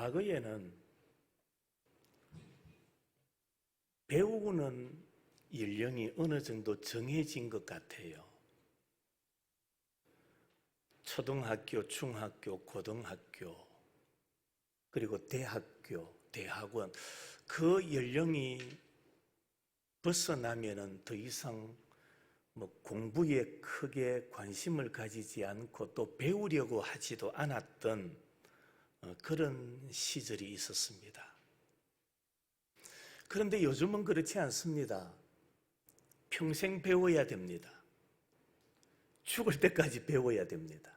과거에는 배우는 연령이 어느 정도 정해진 것 같아요. 초등학교, 중학교, 고등학교, 그리고 대학교, 대학원, 그 연령이 벗어나면은 더 이상 공부에 크게 관심을 가지지 않고 또 배우려고 하지도 않았던 그런 시절이 있었습니다. 그런데 요즘은 그렇지 않습니다. 평생 배워야 됩니다. 죽을 때까지 배워야 됩니다.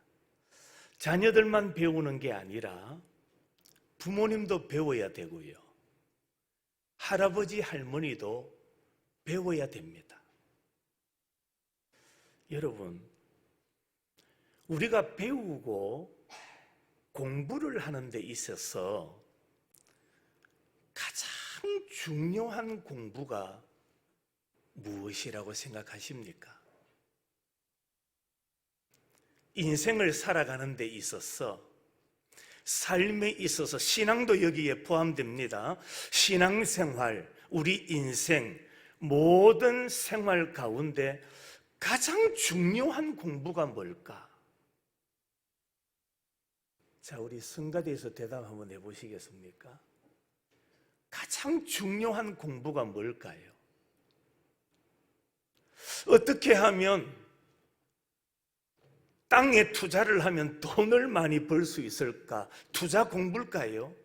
자녀들만 배우는 게 아니라 부모님도 배워야 되고요. 할아버지, 할머니도 배워야 됩니다. 여러분, 우리가 배우고 공부를 하는 데 있어서 가장 중요한 공부가 무엇이라고 생각하십니까? 인생을 살아가는 데 있어서, 삶에 있어서, 신앙도 여기에 포함됩니다. 신앙생활, 우리 인생, 모든 생활 가운데 가장 중요한 공부가 뭘까? 자, 우리 성가대에서 대답 한번 해보시겠습니까? 가장 중요한 공부가 뭘까요? 어떻게 하면 땅에 투자를 하면 돈을 많이 벌 수 있을까? 투자 공부일까요?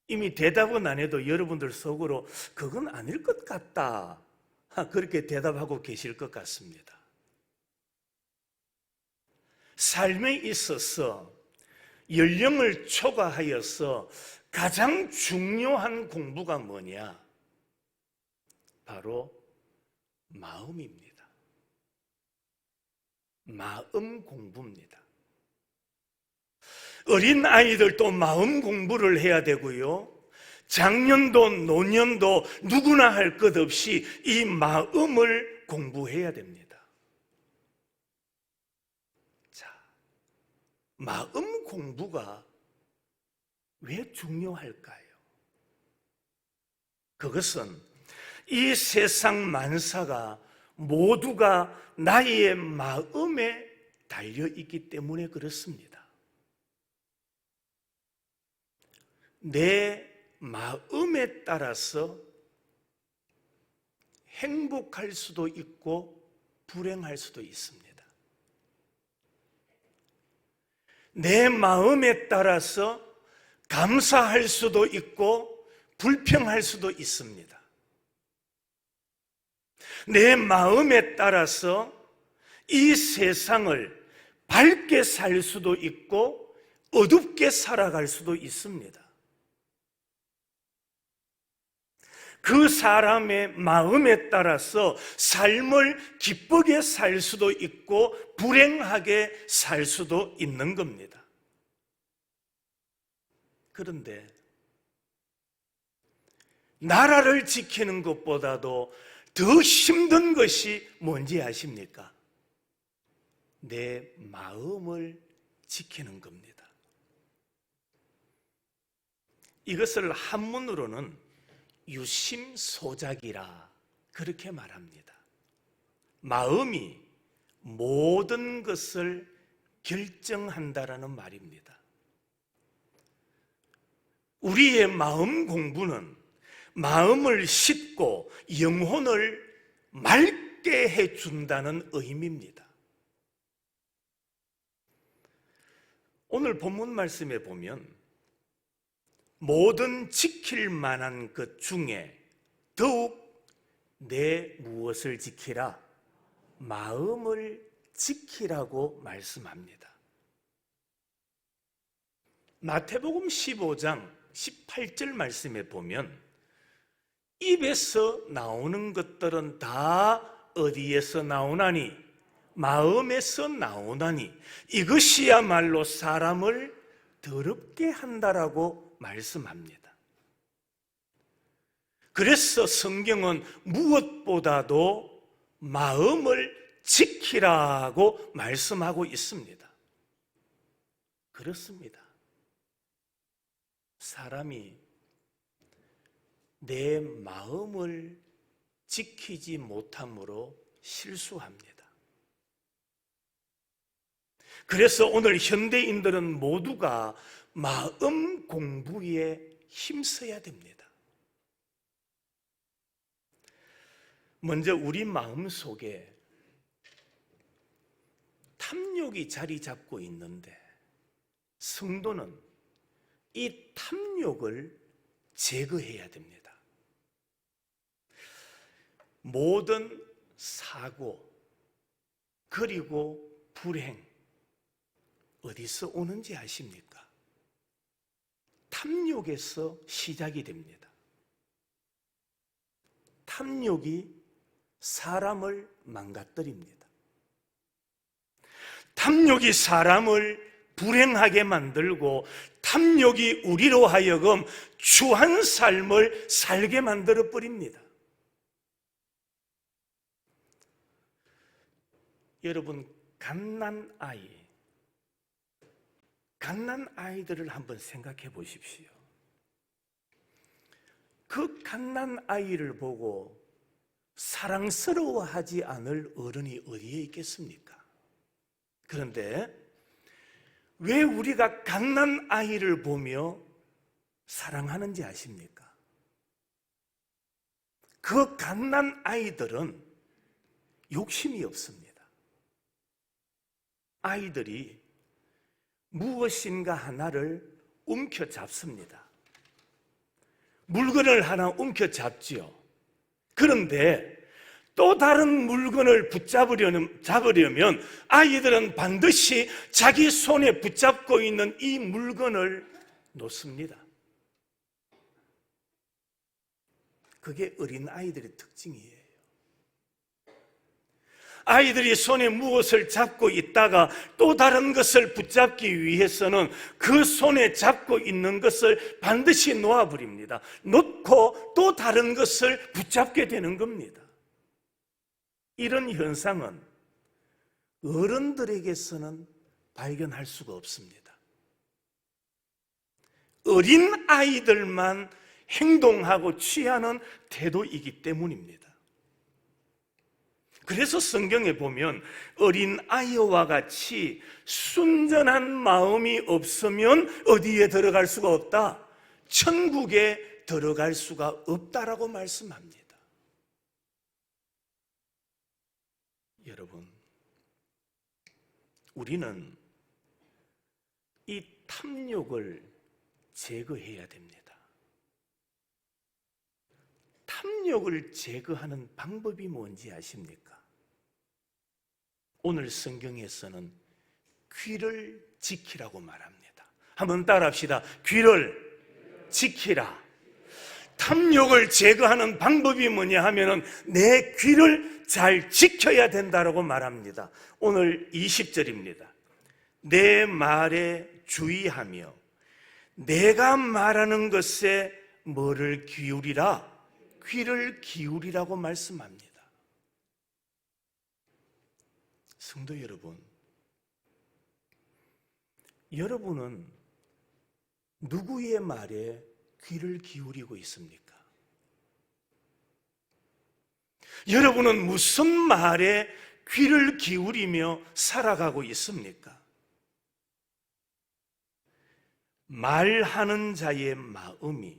이미 대답은 안 해도 여러분들 속으로 그건 아닐 것 같다, 그렇게 대답하고 계실 것 같습니다. 삶에 있어서 연령을 초과하여서 가장 중요한 공부가 뭐냐? 바로 마음입니다. 마음 공부입니다. 어린 아이들도 마음 공부를 해야 되고요. 장년도 노년도 누구나 할 것 없이 이 마음을 공부해야 됩니다. 자, 마음 공부가 왜 중요할까요? 그것은 이 세상 만사가 모두가 나의 마음에 달려있기 때문에 그렇습니다. 내 마음에 따라서 행복할 수도 있고 불행할 수도 있습니다. 내 마음에 따라서 감사할 수도 있고 불평할 수도 있습니다. 내 마음에 따라서 이 세상을 밝게 살 수도 있고 어둡게 살아갈 수도 있습니다. 그 사람의 마음에 따라서 삶을 기쁘게 살 수도 있고 불행하게 살 수도 있는 겁니다. 그런데 나라를 지키는 것보다도 더 힘든 것이 뭔지 아십니까? 내 마음을 지키는 겁니다. 이것을 한문으로는 유심소작이라 그렇게 말합니다. 마음이 모든 것을 결정한다라는 말입니다. 우리의 마음 공부는 마음을 씻고 영혼을 맑게 해준다는 의미입니다. 오늘 본문 말씀에 보면 모든 지킬 만한 것 중에 더욱 내 무엇을 지키라? 마음을 지키라고 말씀합니다. 마태복음 15장 18절 말씀에 보면 입에서 나오는 것들은 다 어디에서 나오나니? 마음에서 나오나니 이것이야말로 사람을 더럽게 한다라고 말씀합니다. 그래서 성경은 무엇보다도 마음을 지키라고 말씀하고 있습니다. 그렇습니다. 사람이 내 마음을 지키지 못함으로 실수합니다. 그래서 오늘 현대인들은 모두가 마음 공부에 힘써야 됩니다. 먼저 우리 마음 속에 탐욕이 자리 잡고 있는데 성도는 이 탐욕을 제거해야 됩니다. 모든 사고 그리고 불행 어디서 오는지 아십니까? 탐욕에서 시작이 됩니다. 탐욕이 사람을 망가뜨립니다. 탐욕이 사람을 불행하게 만들고 탐욕이 우리로 하여금 추한 삶을 살게 만들어 버립니다. 여러분, 갓난 아이들을 한번 생각해 보십시오. 그 갓난 아이를 보고 사랑스러워하지 않을 어른이 어디에 있겠습니까? 그런데 왜 우리가 갓난 아이를 보며 사랑하는지 아십니까? 그 갓난 아이들은 욕심이 없습니다. 아이들이 무엇인가 하나를 움켜잡습니다. 물건을 하나 움켜잡지요. 그런데 또 다른 물건을 잡으려면 아이들은 반드시 자기 손에 붙잡고 있는 이 물건을 놓습니다. 그게 어린 아이들의 특징이에요. 아이들이 손에 무엇을 잡고 있다가 또 다른 것을 붙잡기 위해서는 그 손에 잡고 있는 것을 반드시 놓아버립니다. 놓고 또 다른 것을 붙잡게 되는 겁니다. 이런 현상은 어른들에게서는 발견할 수가 없습니다. 어린 아이들만 행동하고 취하는 태도이기 때문입니다. 그래서 성경에 보면 어린 아이와 같이 순전한 마음이 없으면 어디에 들어갈 수가 없다? 천국에 들어갈 수가 없다라고 말씀합니다. 여러분, 우리는 이 탐욕을 제거해야 됩니다. 탐욕을 제거하는 방법이 뭔지 아십니까? 오늘 성경에서는 귀를 지키라고 말합니다. 한번 따라합시다. 귀를 지키라. 탐욕을 제거하는 방법이 뭐냐 하면은 내 귀를 잘 지켜야 된다라고 말합니다. 오늘 20절입니다. 내 말에 주의하며 내가 말하는 것에 뭐를 기울이라? 귀를 기울이라고 말씀합니다. 성도 여러분, 여러분은 누구의 말에 귀를 기울이고 있습니까? 여러분은 무슨 말에 귀를 기울이며 살아가고 있습니까? 말하는 자의 마음이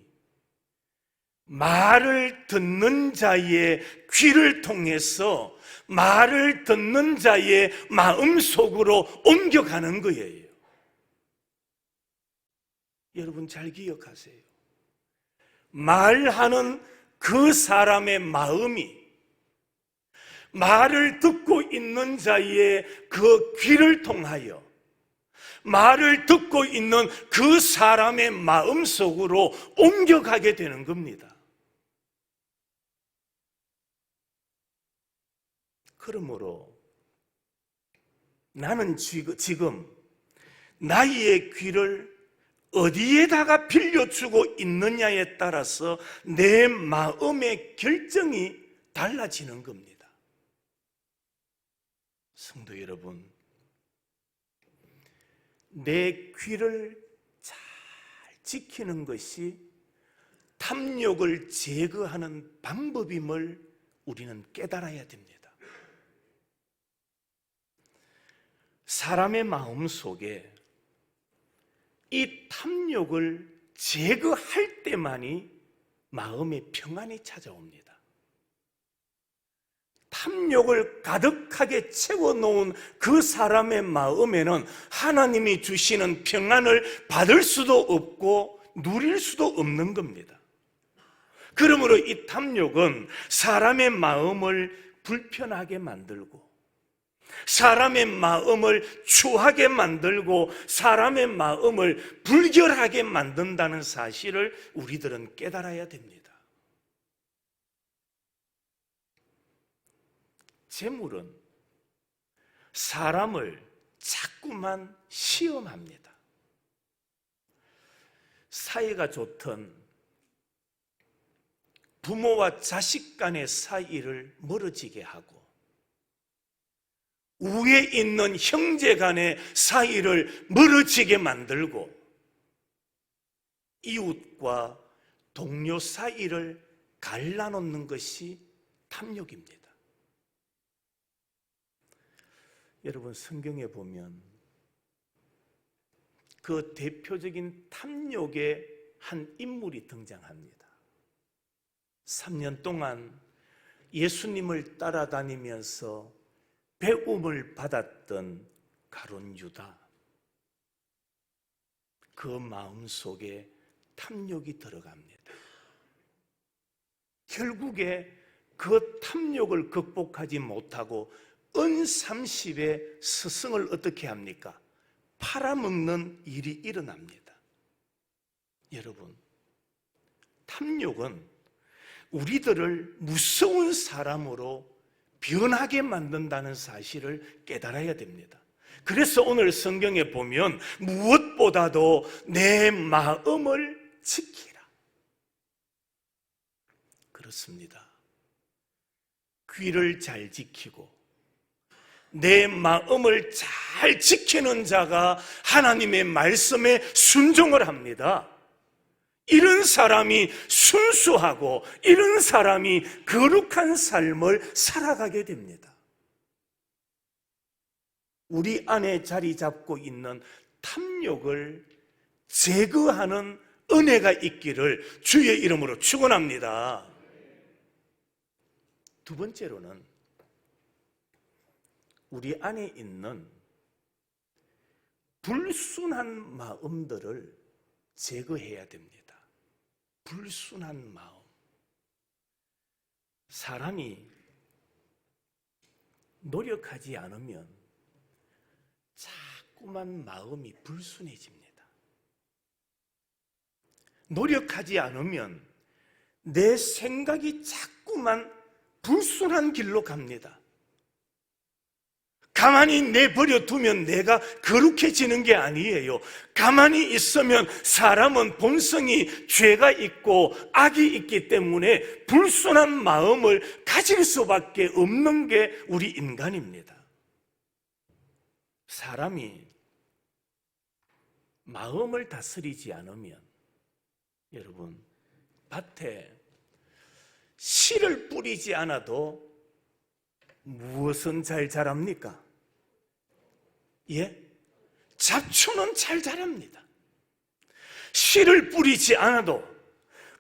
말을 듣는 자의 귀를 통해서 말을 듣는 자의 마음 속으로 옮겨가는 거예요. 여러분 잘 기억하세요. 말하는 그 사람의 마음이 말을 듣고 있는 자의 그 귀를 통하여 말을 듣고 있는 그 사람의 마음 속으로 옮겨가게 되는 겁니다. 그러므로 나는 지금 나의 귀를 어디에다가 빌려주고 있느냐에 따라서 내 마음의 결정이 달라지는 겁니다. 성도 여러분, 내 귀를 잘 지키는 것이 탐욕을 제거하는 방법임을 우리는 깨달아야 됩니다. 사람의 마음 속에 이 탐욕을 제거할 때만이 마음의 평안이 찾아옵니다. 탐욕을 가득하게 채워놓은 그 사람의 마음에는 하나님이 주시는 평안을 받을 수도 없고 누릴 수도 없는 겁니다. 그러므로 이 탐욕은 사람의 마음을 불편하게 만들고, 사람의 마음을 추하게 만들고, 사람의 마음을 불결하게 만든다는 사실을 우리들은 깨달아야 됩니다. 재물은 사람을 자꾸만 시험합니다. 사이가 좋던 부모와 자식 간의 사이를 멀어지게 하고, 위에 있는 형제 간의 사이를 멀어지게 만들고, 이웃과 동료 사이를 갈라놓는 것이 탐욕입니다. 여러분, 성경에 보면 그 대표적인 탐욕의 한 인물이 등장합니다. 3년 동안 예수님을 따라다니면서 배움을 받았던 가룟 유다, 그 마음속에 탐욕이 들어갑니다. 결국에 그 탐욕을 극복하지 못하고 은 30의 스승을 어떻게 합니까? 팔아먹는 일이 일어납니다. 여러분, 탐욕은 우리들을 무서운 사람으로 변하게 만든다는 사실을 깨달아야 됩니다. 그래서 오늘 성경에 보면 무엇보다도 내 마음을 지키라. 그렇습니다. 귀를 잘 지키고 내 마음을 잘 지키는 자가 하나님의 말씀에 순종을 합니다. 이런 사람이 순수하고 이런 사람이 거룩한 삶을 살아가게 됩니다. 우리 안에 자리 잡고 있는 탐욕을 제거하는 은혜가 있기를 주의 이름으로 축원합니다. 두 번째로는 우리 안에 있는 불순한 마음들을 제거해야 됩니다. 불순한 마음. 사람이 노력하지 않으면 자꾸만 마음이 불순해집니다. 노력하지 않으면 내 생각이 자꾸만 불순한 길로 갑니다. 가만히 내버려 두면 내가 거룩해지는 게 아니에요. 가만히 있으면 사람은 본성이 죄가 있고 악이 있기 때문에 불순한 마음을 가질 수밖에 없는 게 우리 인간입니다. 사람이 마음을 다스리지 않으면, 여러분, 밭에 씨를 뿌리지 않아도 무엇은 잘 자랍니까? 예? 잡초는 잘 자랍니다. 씨를 뿌리지 않아도,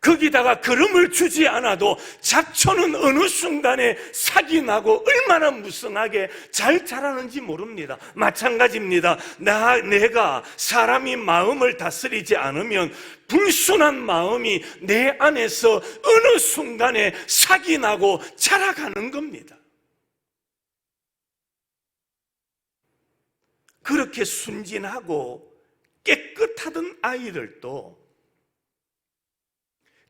거기다가 거름을 주지 않아도 잡초는 어느 순간에 삭이 나고 얼마나 무성하게 잘 자라는지 모릅니다. 마찬가지입니다. 내가 사람이 마음을 다스리지 않으면 불순한 마음이 내 안에서 어느 순간에 삭이 나고 자라가는 겁니다. 그렇게 순진하고 깨끗하던 아이들도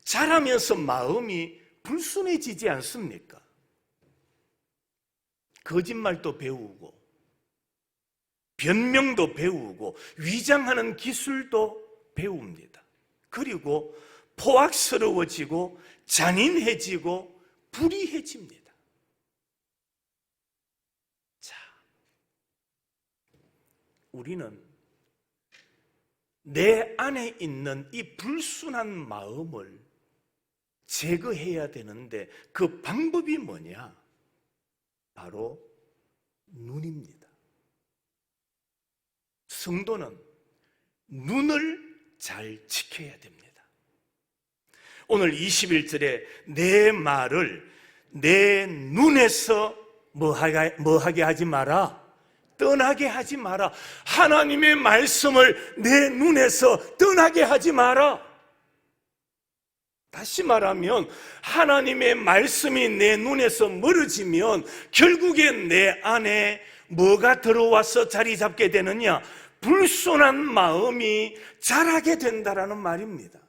자라면서 마음이 불순해지지 않습니까? 거짓말도 배우고 변명도 배우고 위장하는 기술도 배웁니다. 그리고 포악스러워지고 잔인해지고 불의해집니다. 자, 우리는 내 안에 있는 이 불순한 마음을 제거해야 되는데 그 방법이 뭐냐? 바로 눈입니다. 성도는 눈을 잘 지켜야 됩니다. 오늘 21절에 내 말을 내 눈에서 뭐하게 하지 마라? 떠나게 하지 마라. 하나님의 말씀을 내 눈에서 떠나게 하지 마라. 다시 말하면 하나님의 말씀이 내 눈에서 멀어지면 결국에 내 안에 뭐가 들어와서 자리 잡게 되느냐? 불순한 마음이 자라게 된다라는 말입니다.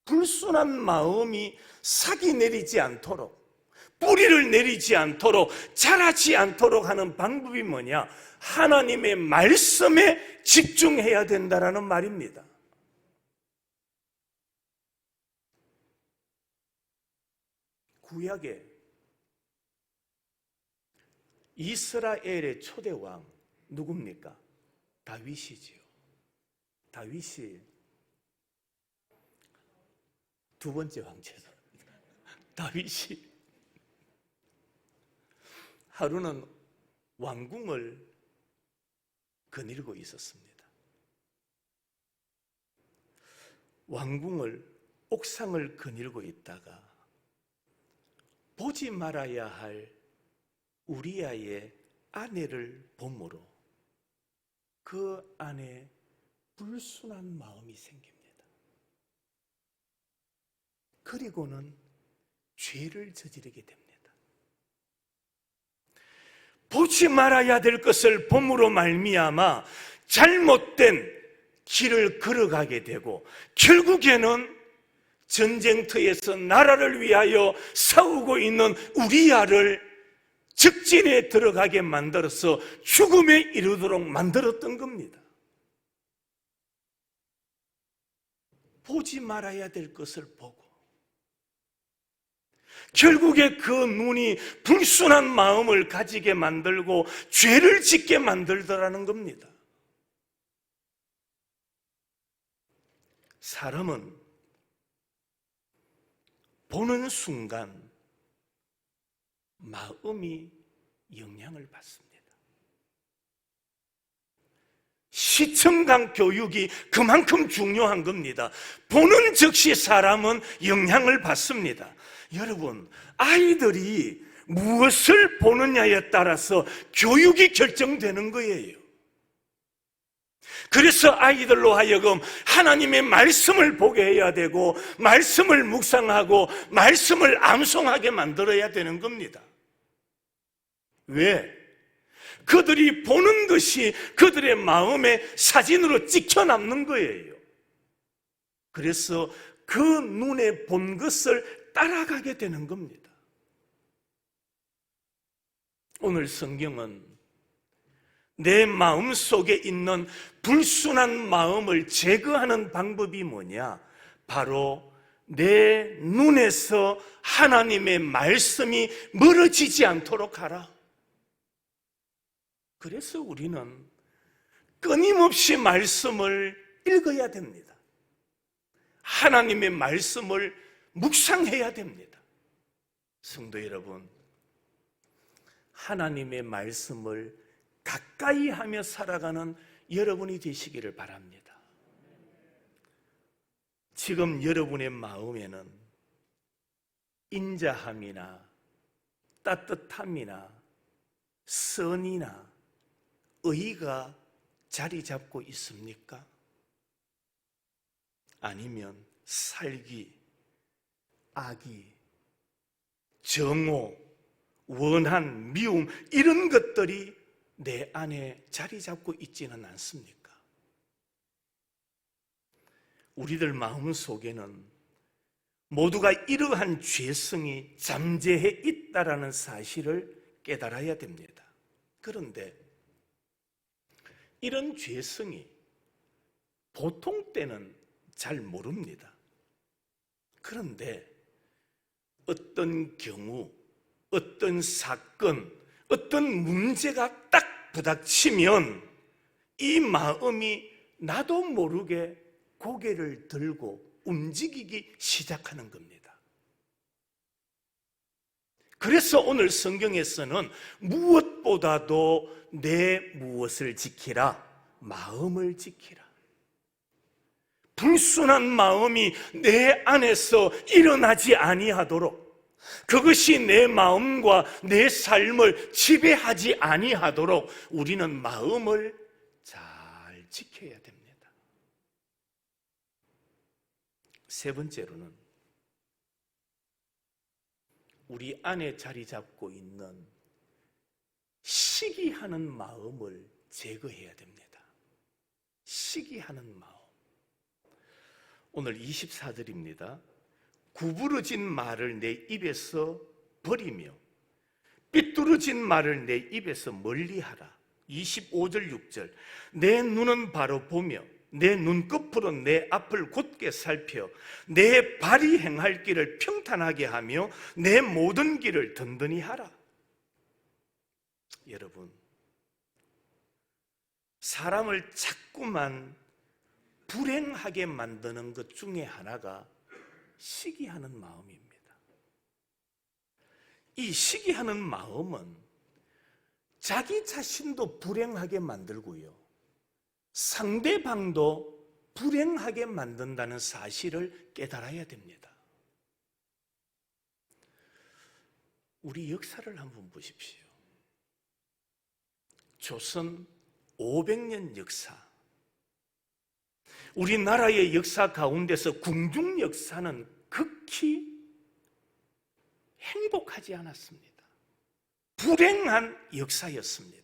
불순한 마음이 싹이 내리지 않도록, 뿌리를 내리지 않도록, 자라지 않도록 하는 방법이 뭐냐? 하나님의 말씀에 집중해야 된다라는 말입니다. 구약에 이스라엘의 초대왕 누굽니까? 다윗이지요. 다윗이 두 번째 왕제죠. 다윗이 하루는 왕궁을 거닐고 있었습니다. 왕궁을 옥상을 거닐고 있다가 보지 말아야 할 우리아의 아내를 보므로 그 안에 불순한 마음이 생깁니다. 그리고는 죄를 저지르게 됩니다. 보지 말아야 될 것을 봄으로 말미암아 잘못된 길을 걸어가게 되고 결국에는 전쟁터에서 나라를 위하여 싸우고 있는 우리아를 적진에 들어가게 만들어서 죽음에 이르도록 만들었던 겁니다. 보지 말아야 될 것을 보고 결국에 그 눈이 불순한 마음을 가지게 만들고 죄를 짓게 만들더라는 겁니다. 사람은 보는 순간 마음이 영향을 받습니다. 시청각 교육이 그만큼 중요한 겁니다. 보는 즉시 사람은 영향을 받습니다. 여러분, 아이들이 무엇을 보느냐에 따라서 교육이 결정되는 거예요. 그래서 아이들로 하여금 하나님의 말씀을 보게 해야 되고 말씀을 묵상하고 말씀을 암송하게 만들어야 되는 겁니다. 왜? 그들이 보는 것이 그들의 마음에 사진으로 찍혀 남는 거예요. 그래서 그 눈에 본 것을 따라가게 되는 겁니다. 오늘 성경은 내 마음 속에 있는 불순한 마음을 제거하는 방법이 뭐냐? 바로 내 눈에서 하나님의 말씀이 멀어지지 않도록 하라. 그래서 우리는 끊임없이 말씀을 읽어야 됩니다. 하나님의 말씀을 묵상해야 됩니다. 성도 여러분, 하나님의 말씀을 가까이 하며 살아가는 여러분이 되시기를 바랍니다. 지금 여러분의 마음에는 인자함이나 따뜻함이나 선이나 의가 자리 잡고 있습니까? 아니면 살기, 악의, 정오, 원한, 미움 이런 것들이 내 안에 자리 잡고 있지는 않습니까? 우리들 마음 속에는 모두가 이러한 죄성이 잠재해 있다라는 사실을 깨달아야 됩니다. 그런데 이런 죄성이 보통 때는 잘 모릅니다. 그런데 어떤 경우, 어떤 사건, 어떤 문제가 딱 부닥치면 이 마음이 나도 모르게 고개를 들고 움직이기 시작하는 겁니다. 그래서 오늘 성경에서는 무엇보다도 내 무엇을 지키라? 마음을 지키라. 불순한 마음이 내 안에서 일어나지 아니하도록, 그것이 내 마음과 내 삶을 지배하지 아니하도록 우리는 마음을 잘 지켜야 됩니다. 세 번째로는 우리 안에 자리 잡고 있는 시기하는 마음을 제거해야 됩니다. 시기하는 마음. 오늘 24절입니다. 구부러진 말을 내 입에서 버리며 삐뚤어진 말을 내 입에서 멀리하라. 25절 6절. 내 눈은 바로 보며 내 눈꺼풀로 내 앞을 곧게 살펴 내 발이 행할 길을 평탄하게 하며 내 모든 길을 든든히 하라. 여러분, 사람을 자꾸만 불행하게 만드는 것 중에 하나가 시기하는 마음입니다. 이 시기하는 마음은 자기 자신도 불행하게 만들고요, 상대방도 불행하게 만든다는 사실을 깨달아야 됩니다. 우리 역사를 한번 보십시오. 조선 500년 역사, 우리나라의 역사 가운데서 궁중 역사는 극히 행복하지 않았습니다. 불행한 역사였습니다.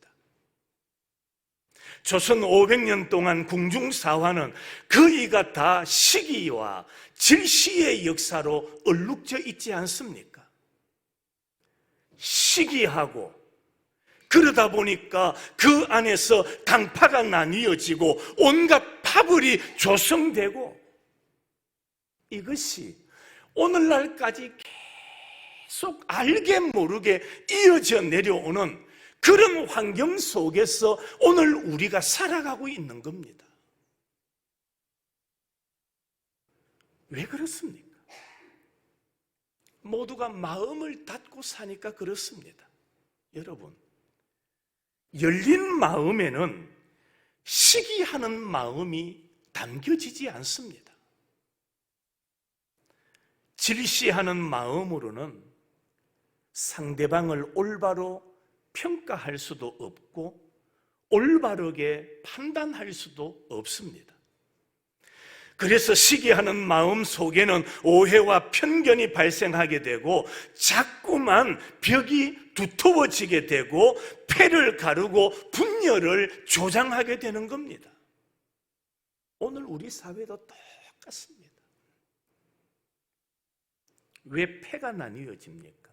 조선 500년 동안 궁중사화는 거의가 다 시기와 질시의 역사로 얼룩져 있지 않습니까? 시기하고, 그러다 보니까 그 안에서 당파가 나뉘어지고 온갖 파벌이 조성되고, 이것이 오늘날까지 계속 알게 모르게 이어져 내려오는 그런 환경 속에서 오늘 우리가 살아가고 있는 겁니다. 왜 그렇습니까? 모두가 마음을 닫고 사니까 그렇습니다. 여러분, 열린 마음에는 시기하는 마음이 담겨지지 않습니다. 질시하는 마음으로는 상대방을 올바로 평가할 수도 없고 올바르게 판단할 수도 없습니다. 그래서 시기하는 마음 속에는 오해와 편견이 발생하게 되고 자꾸만 벽이 두터워지게 되고 패를 가르고 분열을 조장하게 되는 겁니다. 오늘 우리 사회도 똑같습니다. 왜 패가 나뉘어집니까?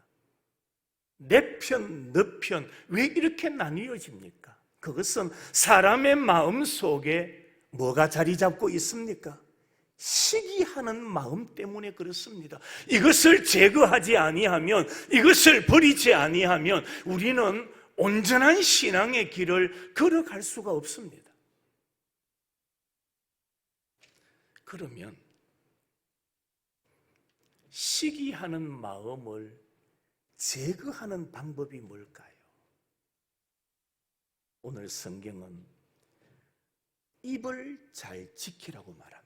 내 편, 너 편, 왜 이렇게 나뉘어집니까? 그것은 사람의 마음 속에 뭐가 자리 잡고 있습니까? 시기하는 마음 때문에 그렇습니다. 이것을 제거하지 아니하면, 이것을 버리지 아니하면 우리는 온전한 신앙의 길을 걸어갈 수가 없습니다. 그러면 시기하는 마음을 제거하는 방법이 뭘까요? 오늘 성경은 입을 잘 지키라고 말합니다.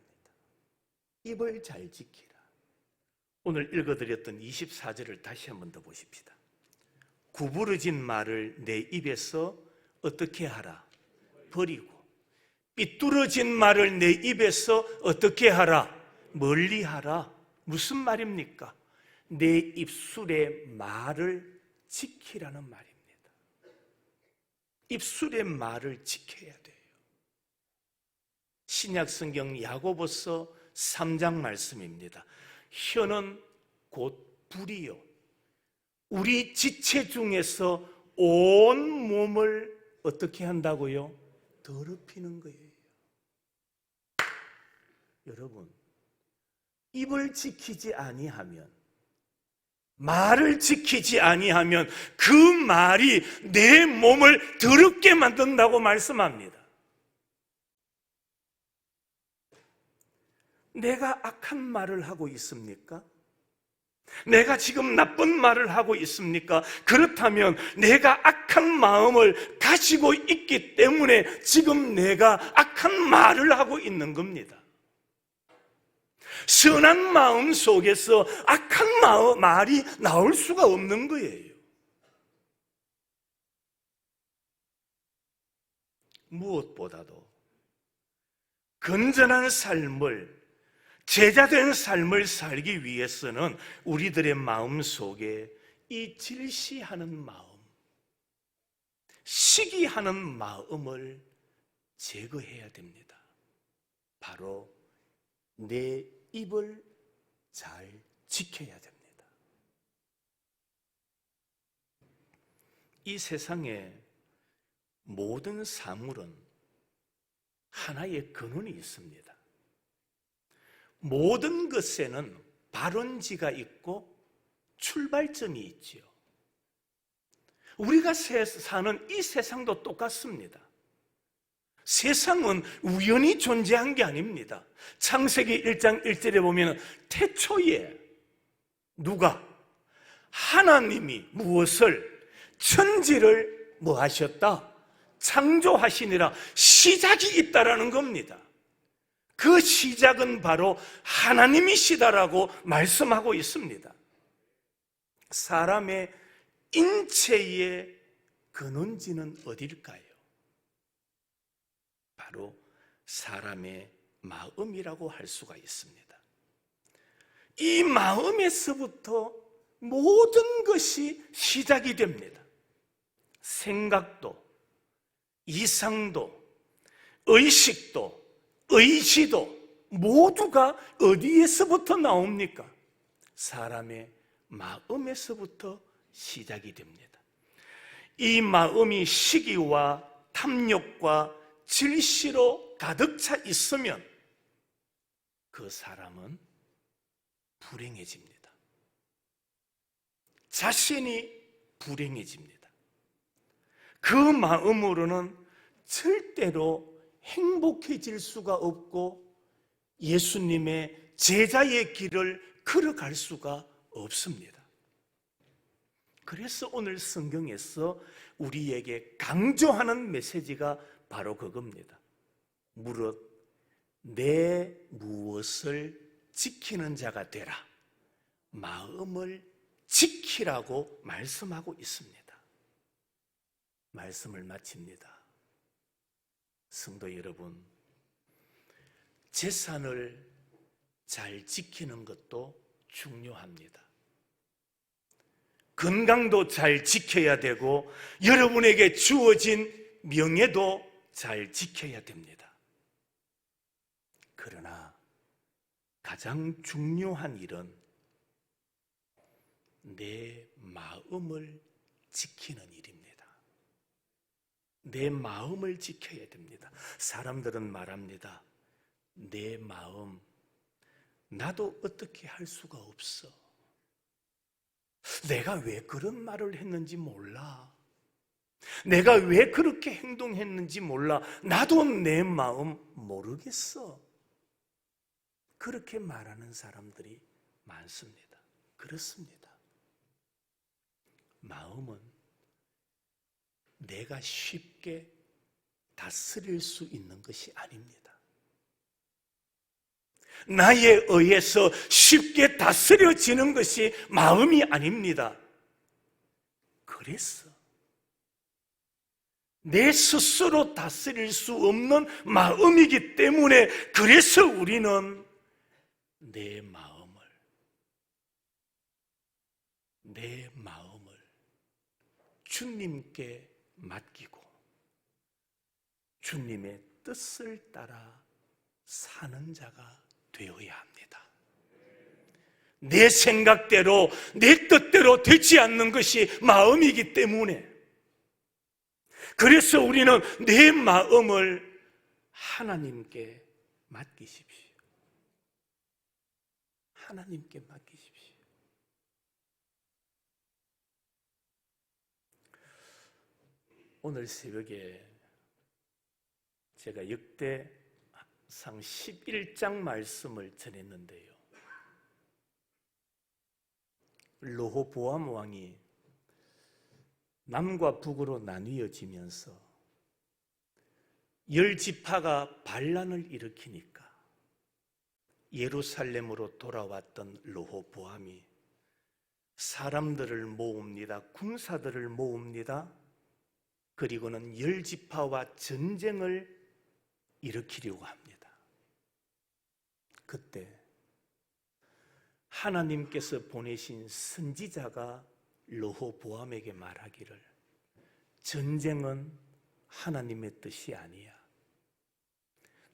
입을 잘 지키라. 오늘 읽어드렸던 24절을 다시 한 번 더 보십시다. 구부러진 말을 내 입에서 어떻게 하라? 버리고, 삐뚤어진 말을 내 입에서 어떻게 하라? 멀리 하라. 무슨 말입니까? 내 입술의 말을 지키라는 말입니다. 입술의 말을 지켜야 돼요. 신약 성경 야고보서 3장 말씀입니다. 혀는 곧 불이요, 우리 지체 중에서 온 몸을 어떻게 한다고요? 더럽히는 거예요. 여러분, 입을 지키지 아니하면, 말을 지키지 아니하면 그 말이 내 몸을 더럽게 만든다고 말씀합니다. 내가 악한 말을 하고 있습니까? 내가 지금 나쁜 말을 하고 있습니까? 그렇다면 내가 악한 마음을 가지고 있기 때문에 지금 내가 악한 말을 하고 있는 겁니다. 선한 마음 속에서 악한 말이 나올 수가 없는 거예요. 무엇보다도 건전한 삶을, 제자된 삶을 살기 위해서는 우리들의 마음 속에 이 질시하는 마음, 시기하는 마음을 제거해야 됩니다. 바로 내 입을 잘 지켜야 됩니다. 이 세상에 모든 사물은 하나의 근원이 있습니다. 모든 것에는 발원지가 있고 출발점이 있지요. 우리가 사는 이 세상도 똑같습니다. 세상은 우연히 존재한 게 아닙니다. 창세기 1장 1절에 보면 태초에 누가? 하나님이 무엇을? 천지를 뭐 하셨다? 창조하시니라. 시작이 있다라는 겁니다. 그 시작은 바로 하나님이시다라고 말씀하고 있습니다. 사람의 인체의 근원지는 어딜까요? 바로 사람의 마음이라고 할 수가 있습니다. 이 마음에서부터 모든 것이 시작이 됩니다. 생각도, 이상도, 의식도, 의지도 모두가 어디에서부터 나옵니까? 사람의 마음에서부터 시작이 됩니다. 이 마음이 시기와 탐욕과 질시로 가득 차 있으면 그 사람은 불행해집니다. 자신이 불행해집니다. 그 마음으로는 절대로 행복해질 수가 없고 예수님의 제자의 길을 걸어갈 수가 없습니다. 그래서 오늘 성경에서 우리에게 강조하는 메시지가 바로 그겁니다. 무릇 내 무엇을 지키는 자가 되라. 마음을 지키라고 말씀하고 있습니다. 말씀을 마칩니다. 성도 여러분, 재산을 잘 지키는 것도 중요합니다. 건강도 잘 지켜야 되고 여러분에게 주어진 명예도 잘 지켜야 됩니다. 그러나 가장 중요한 일은 내 마음을 지키는 일입니다. 내 마음을 지켜야 됩니다. 사람들은 말합니다. 내 마음, 나도 어떻게 할 수가 없어. 내가 왜 그런 말을 했는지 몰라. 내가 왜 그렇게 행동했는지 몰라. 나도 내 마음 모르겠어. 그렇게 말하는 사람들이 많습니다. 그렇습니다. 마음은 내가 쉽게 다스릴 수 있는 것이 아닙니다. 나에 의해서 쉽게 다스려지는 것이 마음이 아닙니다. 그래서 내 스스로 다스릴 수 없는 마음이기 때문에 그래서 우리는 내 마음을 주님께 맡기고 주님의 뜻을 따라 사는 자가 되어야 합니다. 내 생각대로, 내 뜻대로 되지 않는 것이 마음이기 때문에 그래서 우리는 내 마음을 하나님께 맡기십시오. 하나님께 맡기십시오. 오늘 새벽에 제가 역대 11장 말씀을 전했는데요. 르호보암 왕이 남과 북으로 나뉘어지면서 10지파가 반란을 일으키니까 예루살렘으로 돌아왔던 르호보암이 사람들을 모읍니다. 군사들을 모읍니다. 그리고는 10지파와 전쟁을 일으키려고 합니다. 그때 하나님께서 보내신 선지자가 르호보암에게 말하기를 전쟁은 하나님의 뜻이 아니야.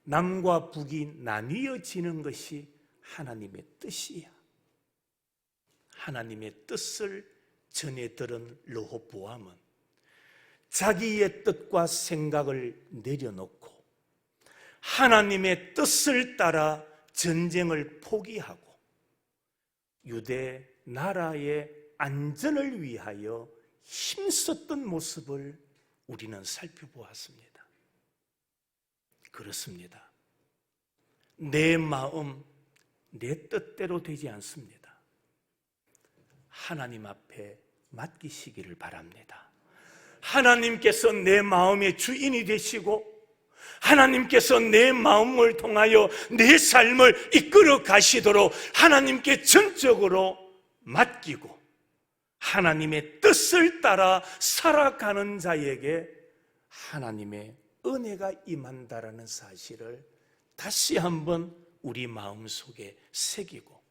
남과 북이 나뉘어지는 것이 하나님의 뜻이야. 하나님의 뜻을 전해 들은 르호보암은 자기의 뜻과 생각을 내려놓고 하나님의 뜻을 따라 전쟁을 포기하고 유대 나라의 안전을 위하여 힘썼던 모습을 우리는 살펴보았습니다. 그렇습니다. 내 마음, 내 뜻대로 되지 않습니다. 하나님 앞에 맡기시기를 바랍니다. 하나님께서 내 마음의 주인이 되시고 하나님께서 내 마음을 통하여 내 삶을 이끌어 가시도록 하나님께 전적으로 맡기고 하나님의 뜻을 따라 살아가는 자에게 하나님의 은혜가 임한다라는 사실을 다시 한번 우리 마음속에 새기고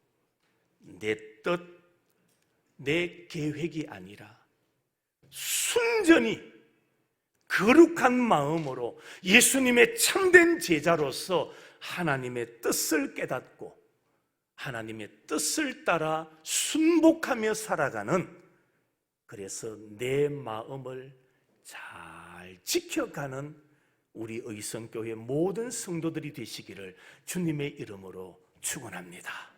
내 뜻, 내 계획이 아니라 순전히 거룩한 마음으로 예수님의 참된 제자로서 하나님의 뜻을 깨닫고 하나님의 뜻을 따라 순복하며 살아가는, 그래서 내 마음을 잘 지켜가는 우리 의성교회 모든 성도들이 되시기를 주님의 이름으로 축원합니다.